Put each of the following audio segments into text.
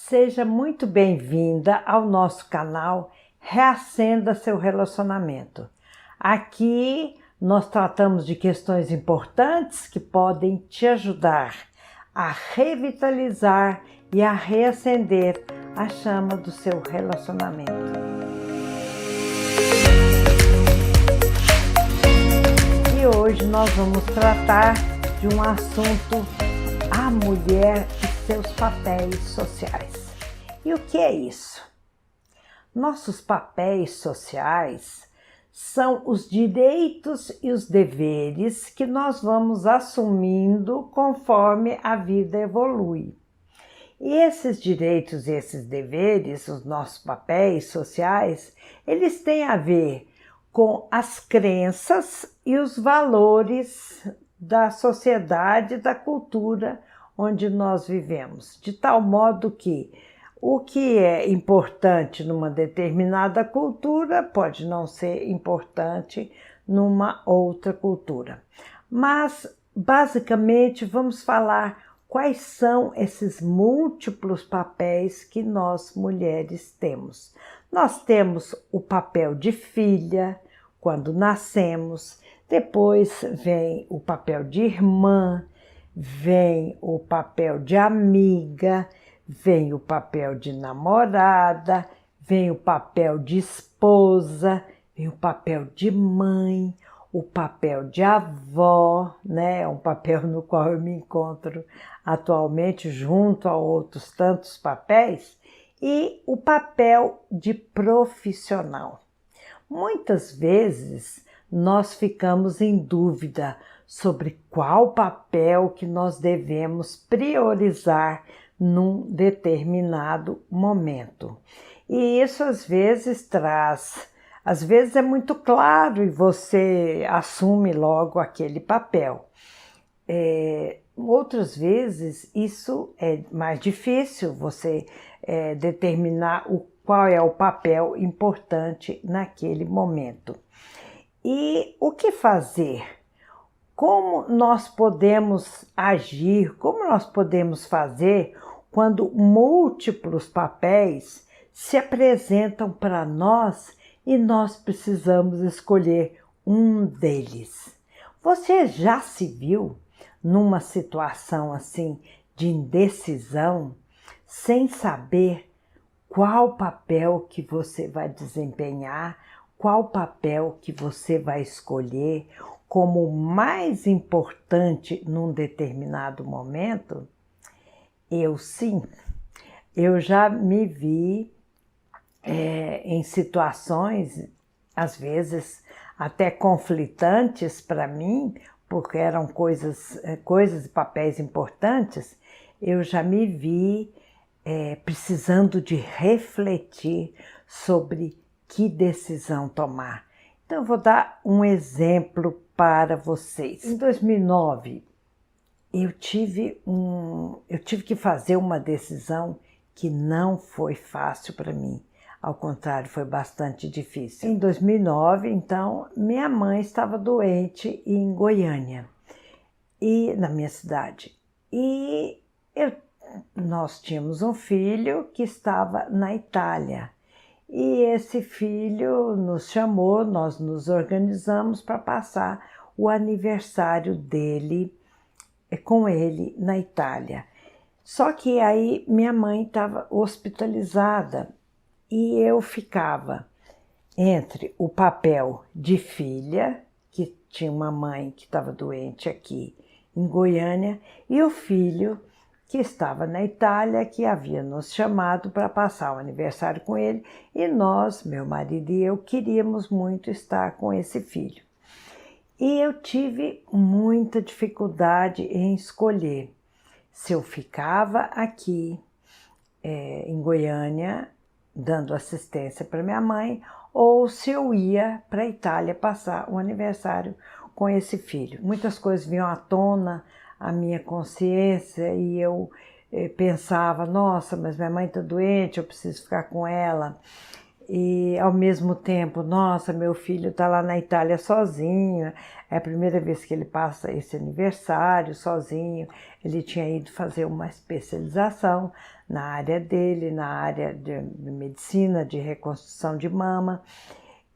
Seja muito bem-vinda ao nosso canal Reacenda Seu Relacionamento. Aqui nós tratamos de questões importantes que podem te ajudar a revitalizar e a reacender a chama do seu relacionamento. E hoje nós vamos tratar de um assunto: a mulher e seus papéis sociais. E o que é isso? Nossos papéis sociais são os direitos e os deveres que nós vamos assumindo conforme a vida evolui. E esses direitos e esses deveres, os nossos papéis sociais, eles têm a ver com as crenças e os valores da sociedade, da cultura onde nós vivemos, de tal modo que o que é importante numa determinada cultura pode não ser importante numa outra cultura. Mas, basicamente, vamos falar quais são esses múltiplos papéis que nós mulheres temos. Nós temos o papel de filha, quando nascemos, depois vem o papel de irmã, vem o papel de amiga, vem o papel de namorada, vem o papel de esposa, vem o papel de mãe, o papel de avó, né? É um papel no qual eu me encontro atualmente junto a outros tantos papéis, e o papel de profissional. Muitas vezes nós ficamos em dúvida sobre qual papel que nós devemos priorizar num determinado momento. E isso às vezes é muito claro e você assume logo aquele papel. Outras vezes isso é mais difícil, você determinar qual é o papel importante naquele momento. E o que fazer? Como nós podemos agir? Como nós podemos fazer quando múltiplos papéis se apresentam para nós e nós precisamos escolher um deles? Você já se viu numa situação assim de indecisão, sem saber qual papel que você vai desempenhar, qual papel que você vai escolher como o mais importante num determinado momento? Sim, eu já me vi em situações, às vezes até conflitantes para mim, porque eram coisas e papéis importantes. Eu já me vi precisando de refletir sobre que decisão tomar. Então, eu vou dar um exemplo para vocês. Em 2009, eu tive que fazer uma decisão que não foi fácil para mim. Ao contrário, foi bastante difícil. Em 2009, então, minha mãe estava doente em Goiânia, e na minha cidade. E nós tínhamos um filho que estava na Itália. E esse filho nos chamou, nós nos organizamos para passar o aniversário dele com ele na Itália. Só que aí minha mãe estava hospitalizada e eu ficava entre o papel de filha, que tinha uma mãe que estava doente aqui em Goiânia, e o filho que estava na Itália, que havia nos chamado para passar o aniversário com ele, e nós, meu marido e eu, queríamos muito estar com esse filho. E eu tive muita dificuldade em escolher se eu ficava aqui em Goiânia, dando assistência para minha mãe, ou se eu ia para a Itália passar o aniversário com esse filho. Muitas coisas vinham à tona, a minha consciência, e eu pensava: nossa, mas minha mãe está doente, eu preciso ficar com ela. E ao mesmo tempo, nossa, meu filho está lá na Itália sozinho, é a primeira vez que ele passa esse aniversário sozinho. Ele tinha ido fazer uma especialização na área dele, na área de medicina, de reconstrução de mama.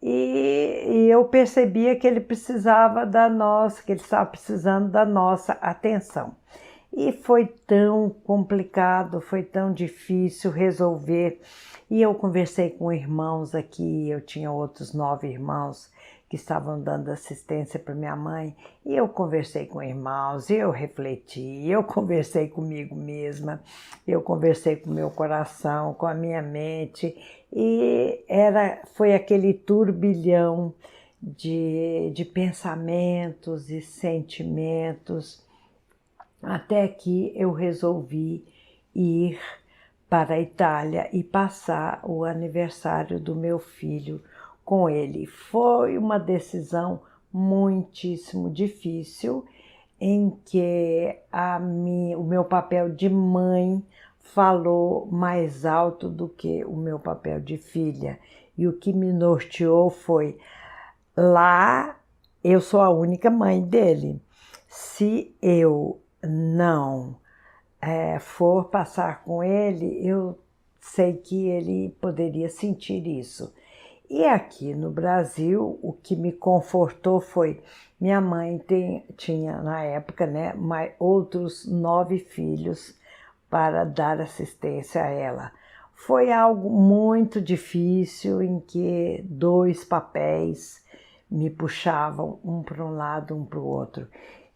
E eu percebia que ele precisava da nossa, que ele estava precisando da nossa atenção. E foi tão complicado, foi tão difícil resolver. E eu conversei com irmãos aqui, eu tinha outros 9 irmãos que estavam dando assistência para minha mãe. E eu conversei com irmãos, eu refleti, eu conversei comigo mesma, eu conversei com o meu coração, com a minha mente. E foi aquele turbilhão de pensamentos e sentimentos, até que eu resolvi ir para a Itália e passar o aniversário do meu filho com ele. Foi uma decisão muitíssimo difícil, em que o meu papel de mãe falou mais alto do que o meu papel de filha. E o que me norteou foi: lá eu sou a única mãe dele. Se eu não for passar com ele, eu sei que ele poderia sentir isso. E aqui no Brasil, o que me confortou foi: minha mãe tinha na época, né, outros 9 filhos para dar assistência a ela. Foi algo muito difícil, em que 2 papéis me puxavam, um para um lado, um para o outro.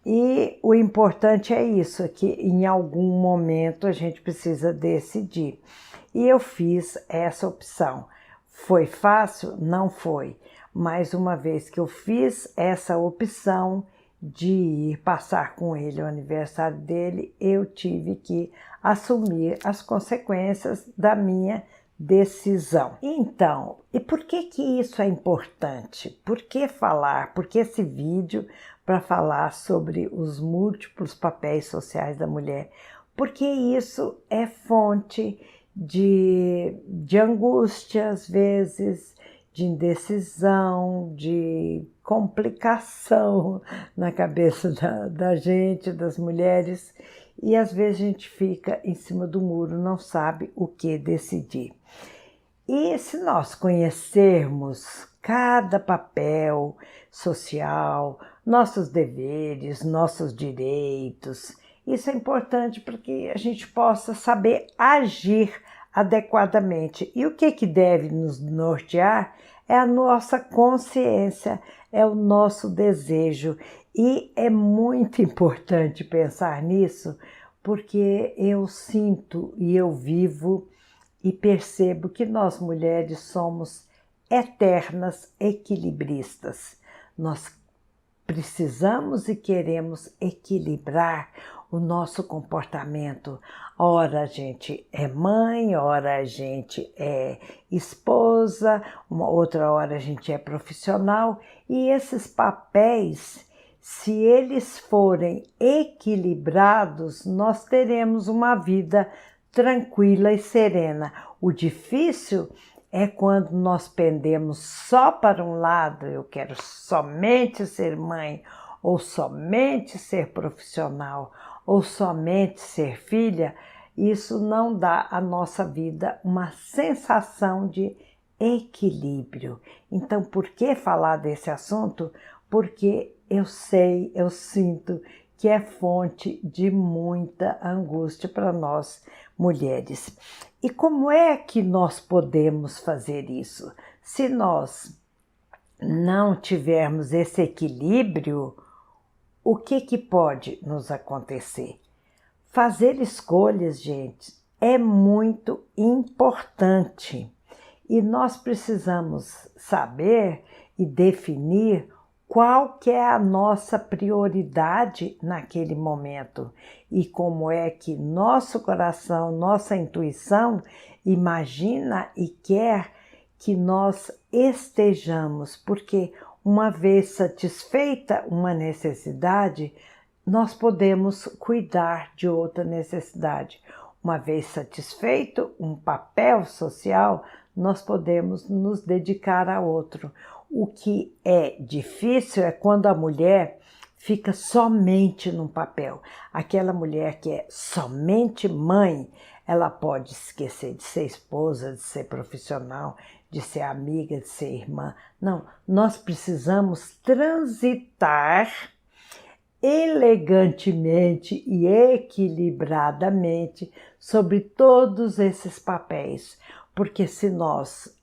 E o importante é isso, é que em algum momento a gente precisa decidir. E eu fiz essa opção. Foi fácil? Não foi. Mas uma vez que eu fiz essa opção de ir passar com ele o aniversário dele, eu tive que assumir as consequências da minha decisão. Então, e por que isso é importante? Por que falar? Por que esse vídeo para falar sobre os múltiplos papéis sociais da mulher? Porque isso é fonte de angústia, às vezes, de indecisão, de complicação na cabeça da gente, das mulheres, e às vezes a gente fica em cima do muro, não sabe o que decidir. E se nós conhecermos cada papel social, nossos deveres, nossos direitos, isso é importante para que a gente possa saber agir adequadamente. E o que deve nos nortear é a nossa consciência, é o nosso desejo. E é muito importante pensar nisso, porque eu sinto e eu vivo e percebo que nós mulheres somos eternas equilibristas. Nós precisamos e queremos equilibrar o nosso comportamento. Ora a gente é mãe, ora a gente é esposa, uma outra hora a gente é profissional, e esses papéis, se eles forem equilibrados, nós teremos uma vida tranquila e serena. O difícil é quando nós pendemos só para um lado: eu quero somente ser mãe, ou somente ser profissional, ou somente ser filha. Isso não dá à nossa vida uma sensação de equilíbrio. Então, por que falar desse assunto? Porque eu sei, eu sinto que é fonte de muita angústia para nós mulheres. E como é que nós podemos fazer isso? Se nós não tivermos esse equilíbrio, o que pode nos acontecer? Fazer escolhas, gente, é muito importante. E nós precisamos saber e definir qual que é a nossa prioridade naquele momento e como é que nosso coração, nossa intuição imagina e quer que nós estejamos, porque uma vez satisfeita uma necessidade, nós podemos cuidar de outra necessidade. Uma vez satisfeito um papel social, nós podemos nos dedicar a outro. O que é difícil é quando a mulher fica somente num papel. Aquela mulher que é somente mãe, ela pode esquecer de ser esposa, de ser profissional, de ser amiga, de ser irmã. Não, nós precisamos transitar elegantemente e equilibradamente sobre todos esses papéis, porque se nós,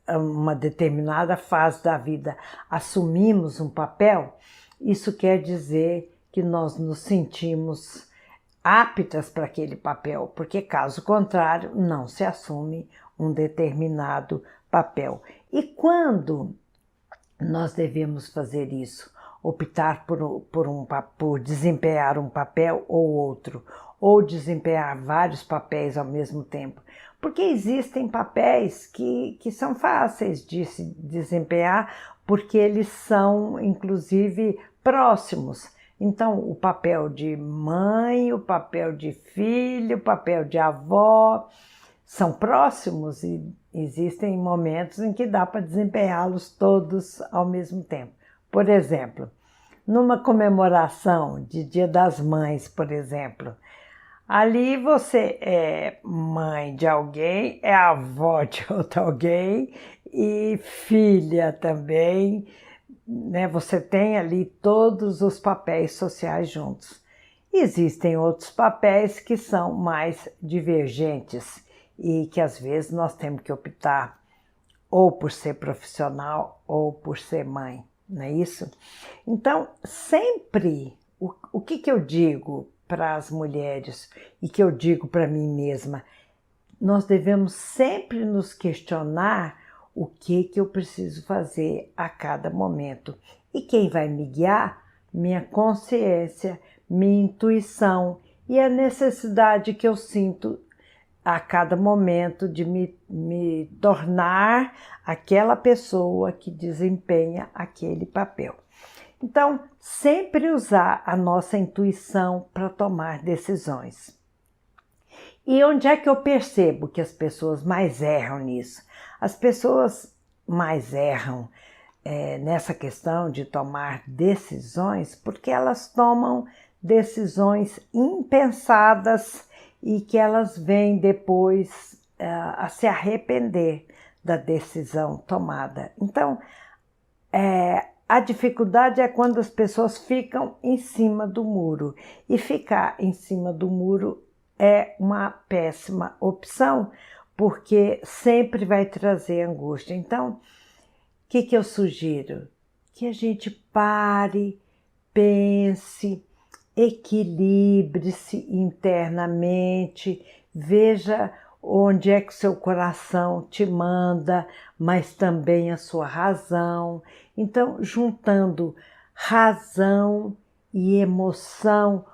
uma determinada fase da vida, assumimos um papel, isso quer dizer que nós nos sentimos aptas para aquele papel, porque caso contrário, não se assume um determinado papel. E quando nós devemos fazer isso? Optar por desempenhar um papel ou outro, ou desempenhar vários papéis ao mesmo tempo. Porque existem papéis que são fáceis de se desempenhar, porque eles são, inclusive, próximos. Então, o papel de mãe, o papel de filho, o papel de avó, são próximos e existem momentos em que dá para desempenhá-los todos ao mesmo tempo. Por exemplo, numa comemoração de Dia das Mães, por exemplo, ali você é mãe de alguém, é avó de outro alguém e filha também, né? Você tem ali todos os papéis sociais juntos. Existem outros papéis que são mais divergentes e que às vezes nós temos que optar ou por ser profissional ou por ser mãe, não é isso? Então, sempre, o que eu digo para as mulheres e que eu digo para mim mesma, nós devemos sempre nos questionar o que eu preciso fazer a cada momento. E quem vai me guiar? Minha consciência, minha intuição e a necessidade que eu sinto a cada momento de me tornar aquela pessoa que desempenha aquele papel. Então, sempre usar a nossa intuição para tomar decisões. E onde é que eu percebo que as pessoas mais erram nisso? As pessoas mais erram nessa questão de tomar decisões porque elas tomam decisões impensadas e que elas vêm depois a se arrepender da decisão tomada. Então, a dificuldade é quando as pessoas ficam em cima do muro. E ficar em cima do muro é uma péssima opção, porque sempre vai trazer angústia. Então, o que eu sugiro? Que a gente pare, pense, equilibre-se internamente, veja onde é que o seu coração te manda, mas também a sua razão. Então, juntando razão e emoção,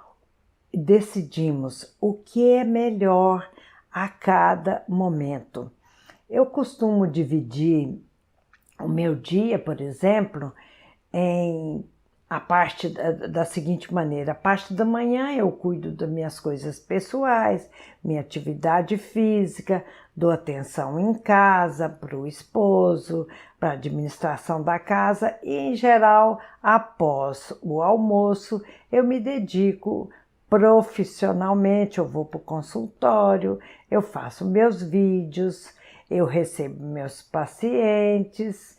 decidimos o que é melhor a cada momento. Eu costumo dividir o meu dia, por exemplo, em a parte da seguinte maneira: a parte da manhã eu cuido das minhas coisas pessoais, minha atividade física, dou atenção em casa, para o esposo, para a administração da casa e, em geral, após o almoço, eu me dedico profissionalmente, eu vou para o consultório, eu faço meus vídeos, eu recebo meus pacientes.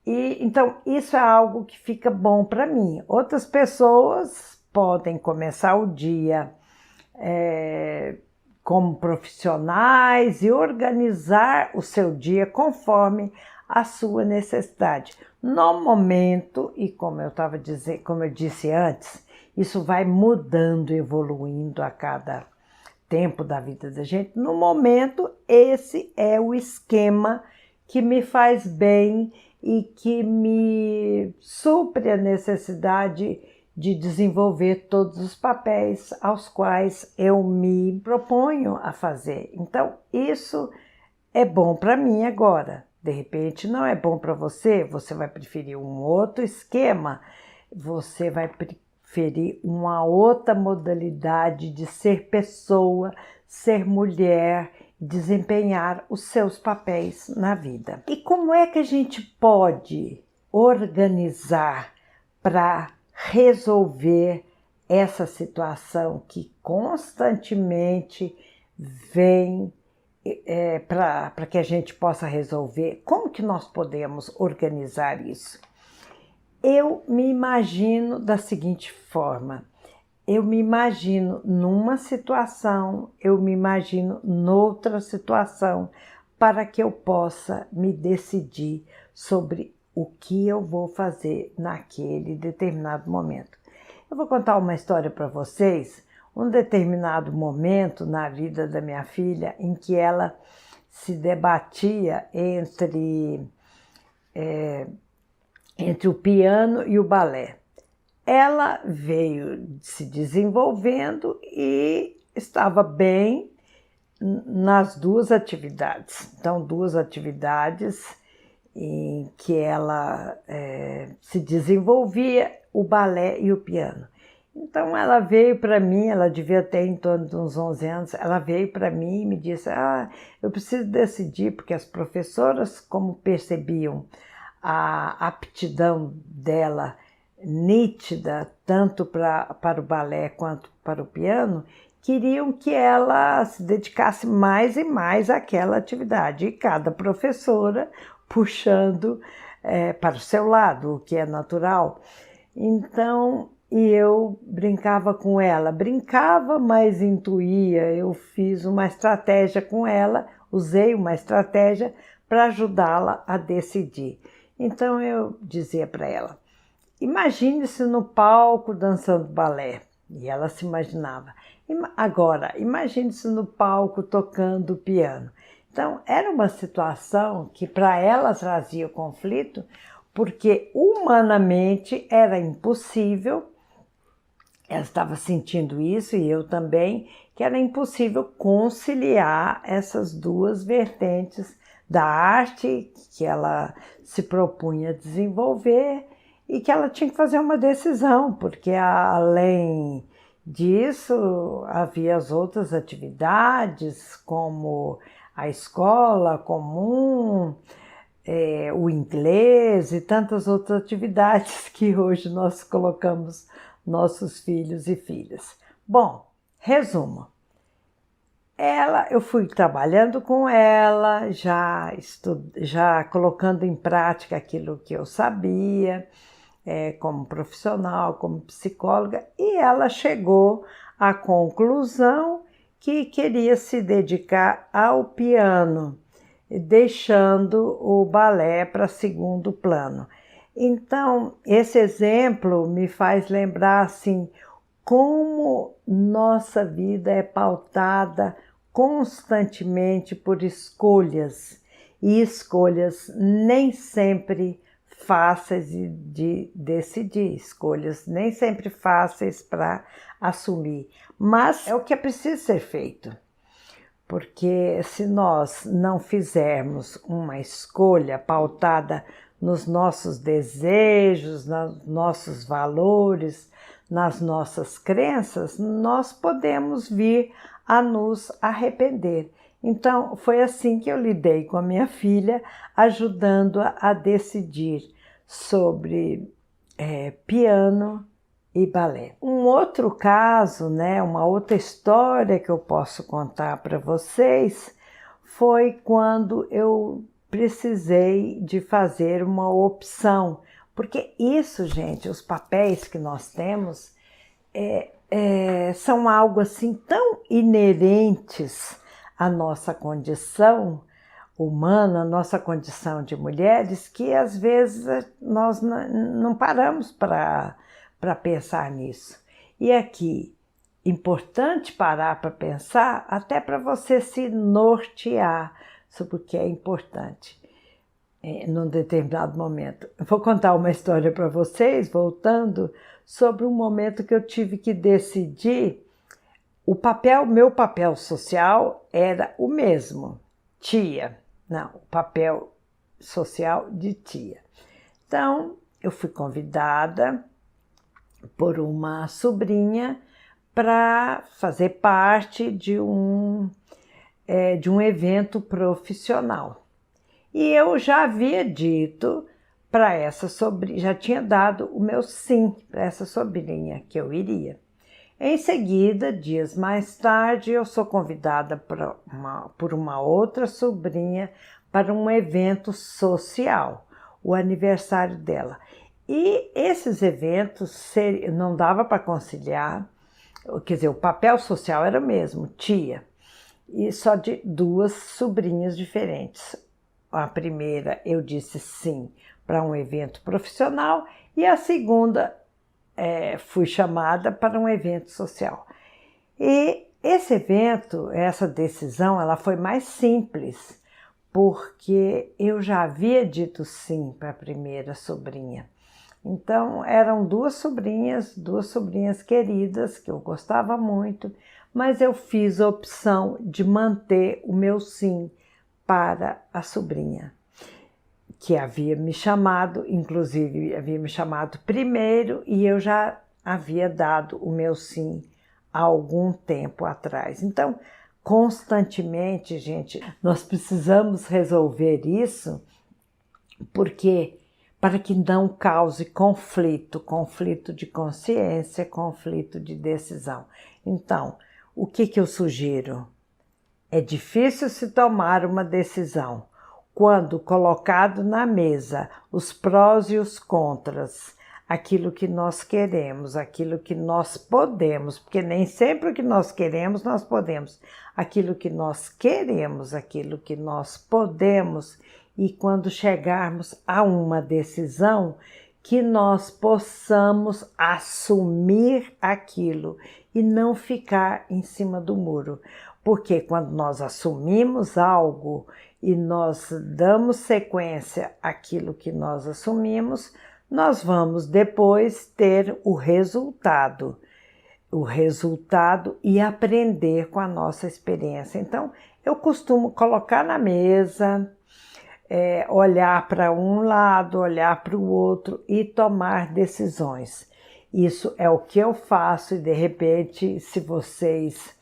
E então isso é algo que fica bom para mim. Outras pessoas podem começar o dia como profissionais e organizar o seu dia conforme a sua necessidade. No momento, e como eu disse antes, isso vai mudando, evoluindo a cada tempo da vida da gente. No momento, esse é o esquema que me faz bem e que me supre a necessidade de desenvolver todos os papéis aos quais eu me proponho a fazer. Então, isso é bom para mim agora. De repente, não é bom para você, você vai preferir um outro esquema, você vai preferir uma outra modalidade de ser pessoa, ser mulher desempenhar os seus papéis na vida. E como é que a gente pode organizar para resolver essa situação que constantemente vem para que a gente possa resolver? Como que nós podemos organizar isso? Eu me imagino da seguinte forma: eu me imagino numa situação, eu me imagino noutra situação, para que eu possa me decidir sobre o que eu vou fazer naquele determinado momento. Eu vou contar uma história para vocês, um determinado momento na vida da minha filha em que ela se debatia entre o piano e o balé. Ela veio se desenvolvendo e estava bem nas duas atividades. Então, duas atividades em que ela se desenvolvia, o balé e o piano. Então, ela veio para mim, ela devia ter em torno de uns 11 anos, ela veio para mim e me disse: eu preciso decidir, porque as professoras, como percebiam a aptidão dela nítida, tanto para o balé quanto para o piano, queriam que ela se dedicasse mais e mais àquela atividade, e cada professora puxando para o seu lado, o que é natural. Então, eu brincava com ela, mas intuía, eu fiz uma estratégia com ela, usei uma estratégia para ajudá-la a decidir. Então, eu dizia para ela: imagine-se no palco dançando balé. E ela se imaginava. Agora, imagine-se no palco tocando piano. Então, era uma situação que para ela trazia conflito, porque humanamente era impossível, ela estava sentindo isso e eu também, que era impossível conciliar essas duas vertentes da arte que ela se propunha a desenvolver e que ela tinha que fazer uma decisão, porque além disso havia as outras atividades, como a escola comum, o inglês e tantas outras atividades que hoje nós colocamos nossos filhos e filhas. Bom, resumo. Eu fui trabalhando com ela, já colocando em prática aquilo que eu sabia, como profissional, como psicóloga, e ela chegou à conclusão que queria se dedicar ao piano, deixando o balé para segundo plano. Então, esse exemplo me faz lembrar assim, como nossa vida é pautada constantemente por escolhas, e escolhas nem sempre fáceis de decidir, escolhas nem sempre fáceis para assumir, mas é o que é preciso ser feito. Porque se nós não fizermos uma escolha pautada nos nossos desejos, nos nossos valores, nas nossas crenças, nós podemos vir a nos arrepender. Então, foi assim que eu lidei com a minha filha, ajudando-a a decidir sobre piano e balé. Um outro caso, uma outra história que eu posso contar para vocês foi quando eu precisei de fazer uma opção, porque isso, gente, os papéis que nós temos são algo assim tão inerentes à nossa condição humana, à nossa condição de mulheres, que às vezes nós não paramos para pensar nisso. E aqui, importante parar para pensar, até para você se nortear sobre o que é importante num determinado momento. Eu vou contar uma história para vocês, voltando, sobre um momento que eu tive que decidir. Meu papel social era o mesmo, tia. Não, o papel social de tia. Então, eu fui convidada por uma sobrinha para fazer parte de um de um evento profissional. E eu já havia dito para essa sobrinha, já tinha dado o meu sim para essa sobrinha que eu iria. Em seguida, dias mais tarde, eu sou convidada por uma outra sobrinha para um evento social, o aniversário dela. E esses eventos não dava para conciliar, quer dizer, o papel social era o mesmo, tia, e só de duas sobrinhas diferentes. A primeira eu disse sim para um evento profissional e a segunda fui chamada para um evento social. E esse evento, essa decisão, ela foi mais simples, porque eu já havia dito sim para a primeira sobrinha. Então, eram duas sobrinhas queridas, que eu gostava muito, mas eu fiz a opção de manter o meu sim para a sobrinha, que havia me chamado, inclusive havia me chamado primeiro, e eu já havia dado o meu sim há algum tempo atrás. Então, constantemente, gente, nós precisamos resolver isso, porque para que não cause conflito de consciência, conflito de decisão. Então, o que eu sugiro? É difícil se tomar uma decisão quando colocado na mesa os prós e os contras, aquilo que nós queremos, aquilo que nós podemos, porque nem sempre o que nós queremos nós podemos, aquilo que nós queremos, aquilo que nós podemos, e quando chegarmos a uma decisão, que nós possamos assumir aquilo e não ficar em cima do muro. Porque quando nós assumimos algo e nós damos sequência àquilo que nós assumimos, nós vamos depois ter o resultado e aprender com a nossa experiência. Então, eu costumo colocar na mesa, olhar para um lado, olhar para o outro e tomar decisões. Isso é o que eu faço e, de repente, se vocês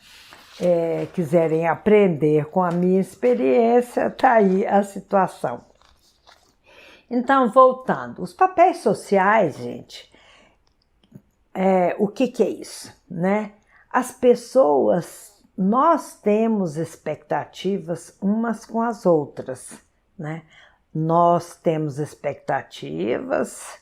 quiserem aprender com a minha experiência, está aí a situação. Então, voltando, os papéis sociais, gente, o que é isso, né? As pessoas, nós temos expectativas umas com as outras, né? Nós temos expectativas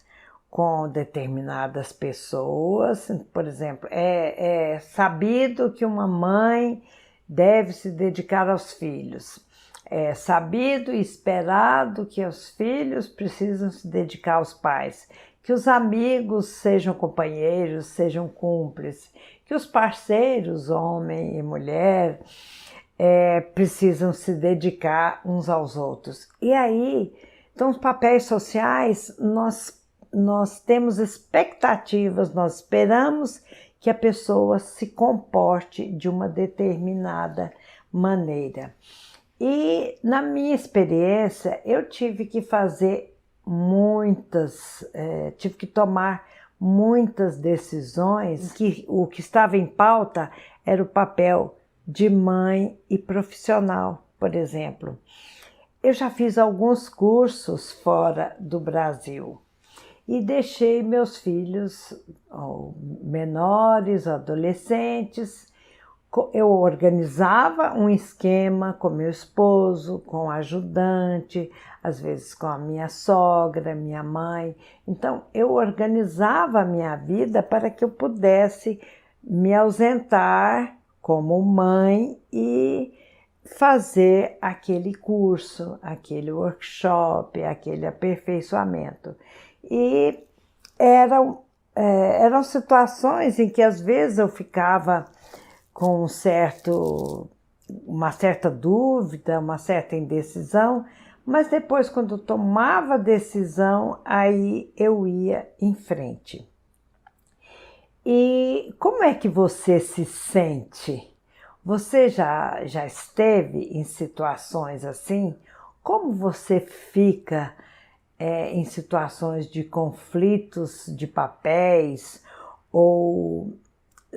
com determinadas pessoas, por exemplo, é sabido que uma mãe deve se dedicar aos filhos. É sabido e esperado que os filhos precisam se dedicar aos pais, que os amigos sejam companheiros, sejam cúmplices, que os parceiros, homem e mulher, precisam se dedicar uns aos outros. E aí, então, os papéis sociais, nós temos expectativas, nós esperamos que a pessoa se comporte de uma determinada maneira. E na minha experiência, eu tive que fazer tive que tomar muitas decisões, que o que estava em pauta era o papel de mãe e profissional, por exemplo. Eu já fiz alguns cursos fora do Brasil e deixei meus filhos menores, adolescentes. Eu organizava um esquema com meu esposo, com o ajudante, às vezes com a minha sogra, minha mãe. Então, eu organizava a minha vida para que eu pudesse me ausentar como mãe e fazer aquele curso, aquele workshop, aquele aperfeiçoamento. E eram situações em que às vezes eu ficava com uma certa dúvida, uma certa indecisão, mas depois, quando eu tomava a decisão, aí eu ia em frente. E como é que você se sente? Você já esteve em situações assim? Como você fica em situações de conflitos de papéis ou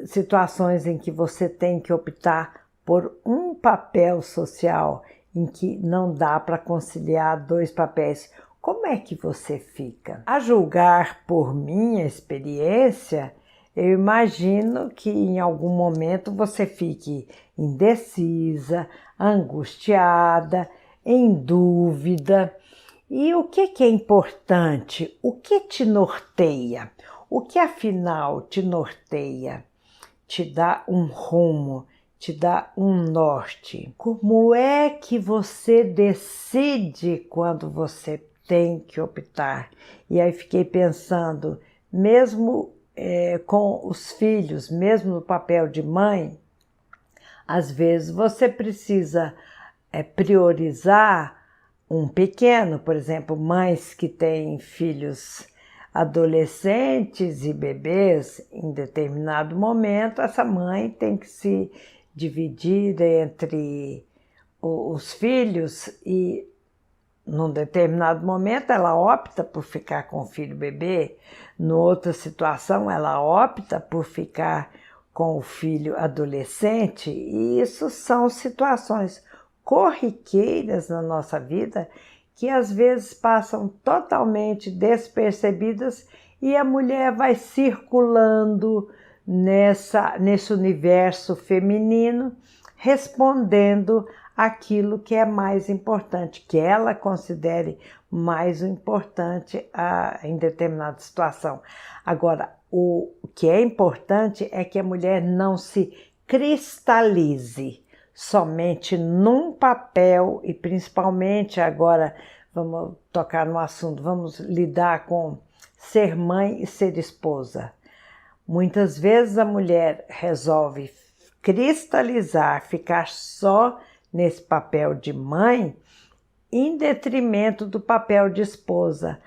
situações em que você tem que optar por um papel social em que não dá para conciliar dois papéis, como é que você fica? A julgar por minha experiência, eu imagino que em algum momento você fique indecisa, angustiada, em dúvida. E o que é importante? O que te norteia? O que afinal te norteia? Te dá um rumo, te dá um norte. Como é que você decide quando você tem que optar? E aí fiquei pensando, mesmo com os filhos, mesmo no papel de mãe, às vezes você precisa priorizar um pequeno, por exemplo, mães que têm filhos adolescentes e bebês, em determinado momento, essa mãe tem que se dividir entre os filhos e, num determinado momento, ela opta por ficar com o filho bebê, em outra situação, ela opta por ficar com o filho adolescente, e isso são situações corriqueiras na nossa vida que às vezes passam totalmente despercebidas e a mulher vai circulando nesse universo feminino, respondendo aquilo que é mais importante, que ela considere mais importante em determinada situação. Agora, o que é importante é que a mulher não se cristalize somente num papel, e principalmente agora vamos tocar no assunto, vamos lidar com ser mãe e ser esposa. Muitas vezes a mulher resolve cristalizar, ficar só nesse papel de mãe, em detrimento do papel de esposa.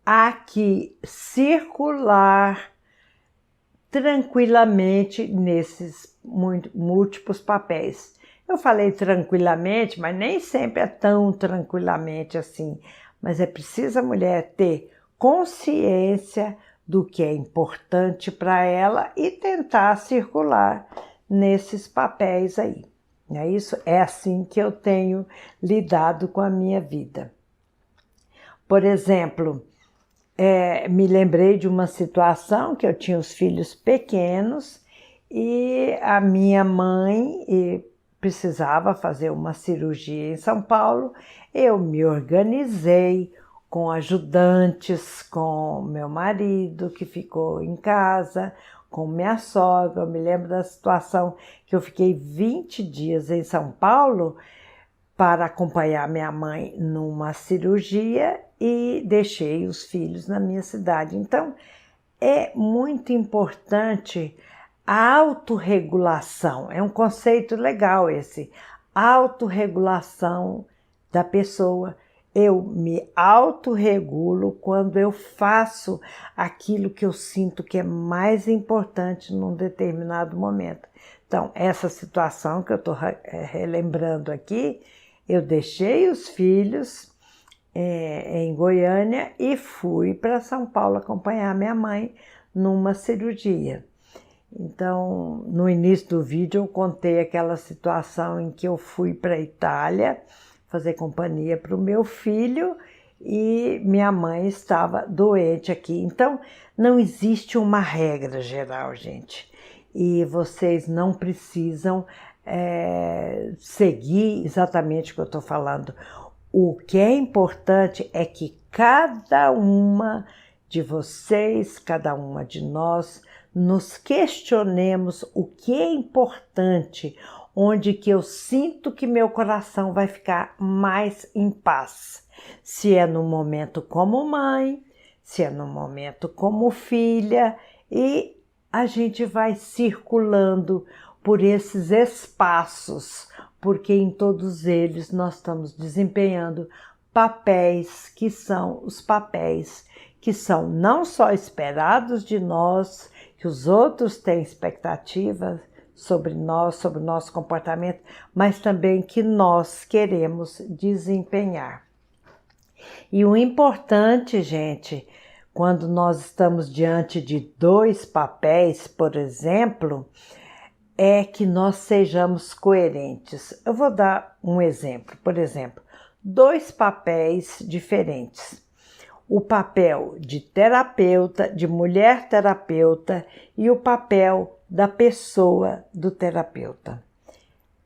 Há que circular tranquilamente nesses múltiplos papéis. Eu falei tranquilamente, mas nem sempre é tão tranquilamente assim. Mas é preciso a mulher ter consciência do que é importante para ela e tentar circular nesses papéis aí. É isso? É assim que eu tenho lidado com a minha vida. Por exemplo, me lembrei de uma situação que eu tinha os filhos pequenos e a minha mãe precisava fazer uma cirurgia em São Paulo. Eu me organizei com ajudantes, com meu marido que ficou em casa, com minha sogra. Eu me lembro da situação que eu fiquei 20 dias em São Paulo para acompanhar minha mãe numa cirurgia e deixei os filhos na minha cidade. Então, é muito importante a autorregulação. É um conceito legal esse, autorregulação da pessoa. Eu me autorregulo quando eu faço aquilo que eu sinto que é mais importante num determinado momento. Então, essa situação que eu estou relembrando aqui, eu deixei os filhos em Goiânia e fui para São Paulo acompanhar minha mãe numa cirurgia. Então, no início do vídeo eu contei aquela situação em que eu fui para a Itália fazer companhia para o meu filho e minha mãe estava doente aqui. Então, não existe uma regra geral, gente. E vocês não precisam seguir exatamente o que eu estou falando. O que é importante é que cada uma de vocês, cada uma de nós, nos questionemos o que é importante, onde que eu sinto que meu coração vai ficar mais em paz. Se é no momento como mãe, se é no momento como filha, e a gente vai circulando por esses espaços, porque em todos eles nós estamos desempenhando papéis que são os papéis que são não só esperados de nós, que os outros têm expectativas sobre nós, sobre o nosso comportamento, mas também que nós queremos desempenhar. E o importante, gente, quando nós estamos diante de dois papéis, por exemplo, é que nós sejamos coerentes. Eu vou dar um exemplo. Por exemplo, 2 papéis diferentes. O papel de terapeuta, de mulher terapeuta, e o papel da pessoa do terapeuta.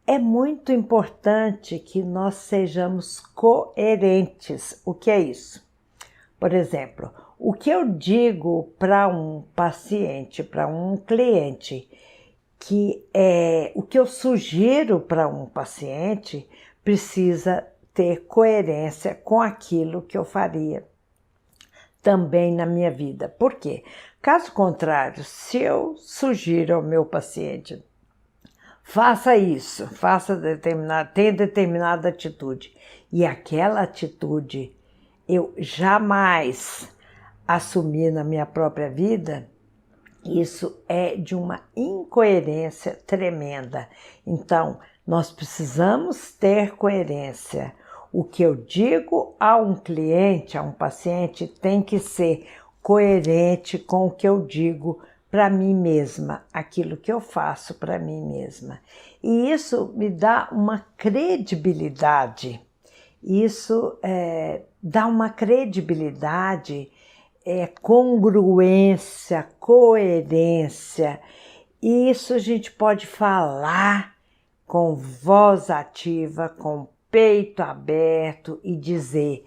É muito importante que nós sejamos coerentes. O que é isso? Por exemplo, o que eu digo para um paciente, para um cliente, o que eu sugiro para um paciente precisa ter coerência com aquilo que eu faria também na minha vida. Por quê? Caso contrário, se eu sugiro ao meu paciente, faça isso, tenha determinada atitude, e aquela atitude eu jamais assumi na minha própria vida, isso é de uma incoerência tremenda. Então, nós precisamos ter coerência. O que eu digo a um cliente, a um paciente, tem que ser coerente com o que eu digo para mim mesma, aquilo que eu faço para mim mesma. E isso me dá uma credibilidade. Isso dá uma credibilidade, congruência, coerência. E isso a gente pode falar com voz ativa, com peito aberto e dizer: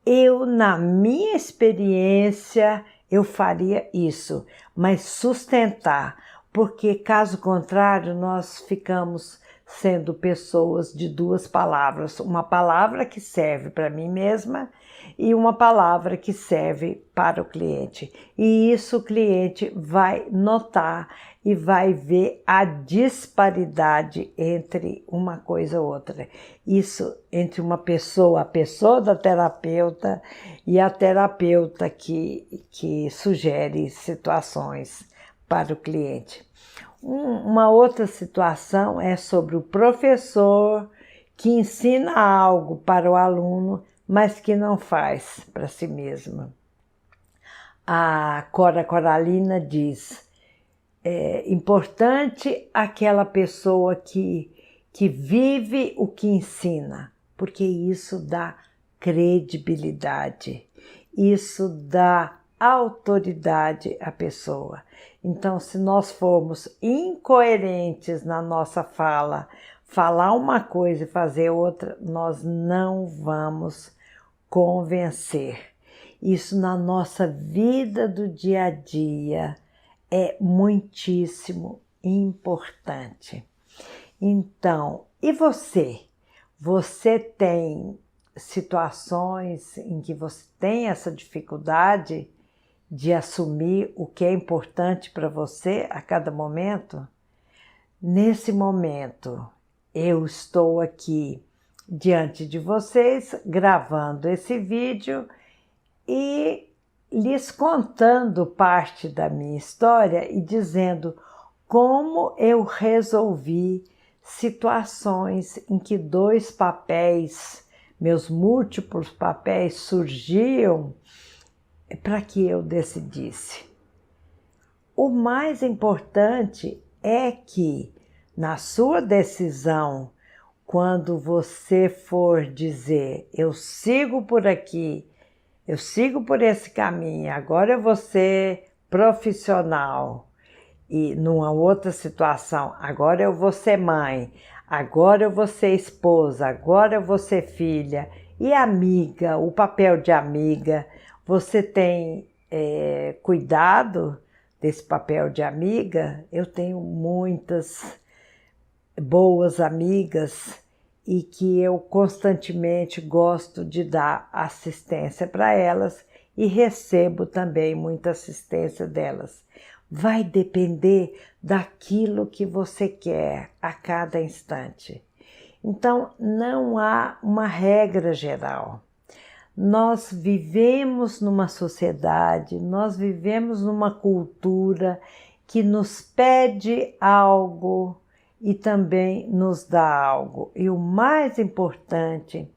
eu, na minha experiência, eu faria isso, mas sustentar, porque caso contrário nós ficamos sendo pessoas de 2 palavras, uma palavra que serve para mim mesma e uma palavra que serve para o cliente. E isso o cliente vai notar e vai ver a disparidade entre uma coisa e outra. Isso entre uma pessoa, a pessoa da terapeuta e a terapeuta que sugere situações para o cliente. Uma outra situação é sobre o professor que ensina algo para o aluno, mas que não faz para si mesmo. A Cora Coralina diz: é importante aquela pessoa que vive o que ensina, porque isso dá credibilidade, isso dá autoridade à pessoa. Então, se nós formos incoerentes na nossa fala, falar uma coisa e fazer outra, nós não vamos convencer. Isso na nossa vida do dia a dia é muitíssimo importante. Então, e você? Você tem situações em que você tem essa dificuldade de assumir o que é importante para você a cada momento? Nesse momento, eu estou aqui diante de vocês, gravando esse vídeo e lhes contando parte da minha história e dizendo como eu resolvi situações em que 2 papéis, meus múltiplos papéis surgiam para que eu decidisse. O mais importante é que na sua decisão, quando você for dizer: eu sigo por aqui, eu sigo por esse caminho, agora eu vou ser profissional, e numa outra situação, agora eu vou ser mãe, agora eu vou ser esposa, agora eu vou ser filha, e amiga, o papel de amiga, você tem cuidado desse papel de amiga? Eu tenho muitas boas amigas e que eu constantemente gosto de dar assistência para elas e recebo também muita assistência delas. Vai depender daquilo que você quer a cada instante. Então, não há uma regra geral. Nós vivemos numa sociedade, nós vivemos numa cultura que nos pede algo e também nos dá algo. E o mais importante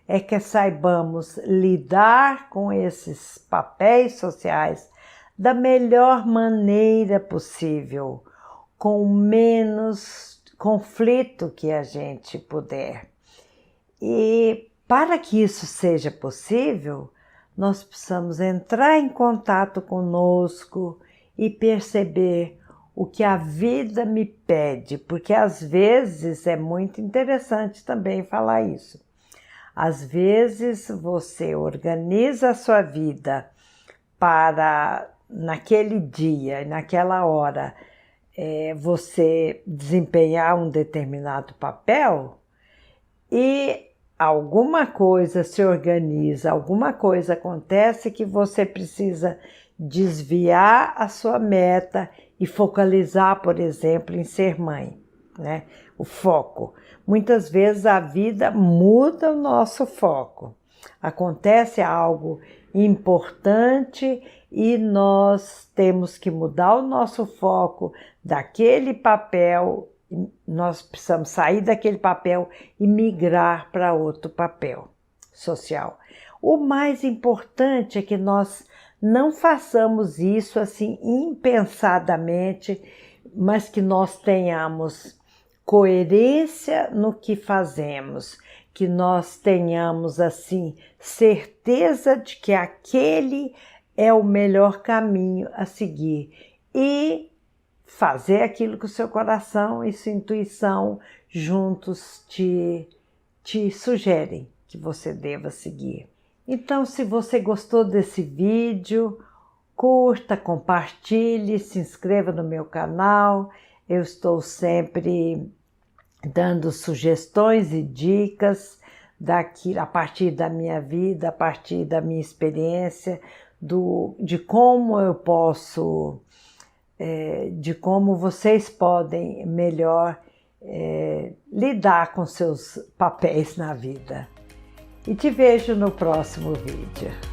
é que saibamos lidar com esses papéis sociais da melhor maneira possível, com menos conflito que a gente puder. E para que isso seja possível, nós precisamos entrar em contato conosco e perceber o que a vida me pede, porque às vezes é muito interessante também falar isso. Às vezes você organiza a sua vida para naquele dia, naquela hora, você desempenhar um determinado papel e alguma coisa se organiza, alguma coisa acontece que você precisa desviar a sua meta e focalizar, por exemplo, em ser mãe, né? O foco. Muitas vezes a vida muda o nosso foco. Acontece algo importante e nós temos que mudar o nosso foco daquele papel. Nós precisamos sair daquele papel e migrar para outro papel social. O mais importante é que nós não façamos isso assim impensadamente, mas que nós tenhamos coerência no que fazemos, que nós tenhamos assim certeza de que aquele é o melhor caminho a seguir e fazer aquilo que o seu coração e sua intuição juntos te sugerem que você deva seguir. Então, se você gostou desse vídeo, curta, compartilhe, se inscreva no meu canal. Eu estou sempre dando sugestões e dicas a partir da minha vida, a partir da minha experiência, de como eu posso, de como vocês podem melhor lidar com seus papéis na vida. E te vejo no próximo vídeo.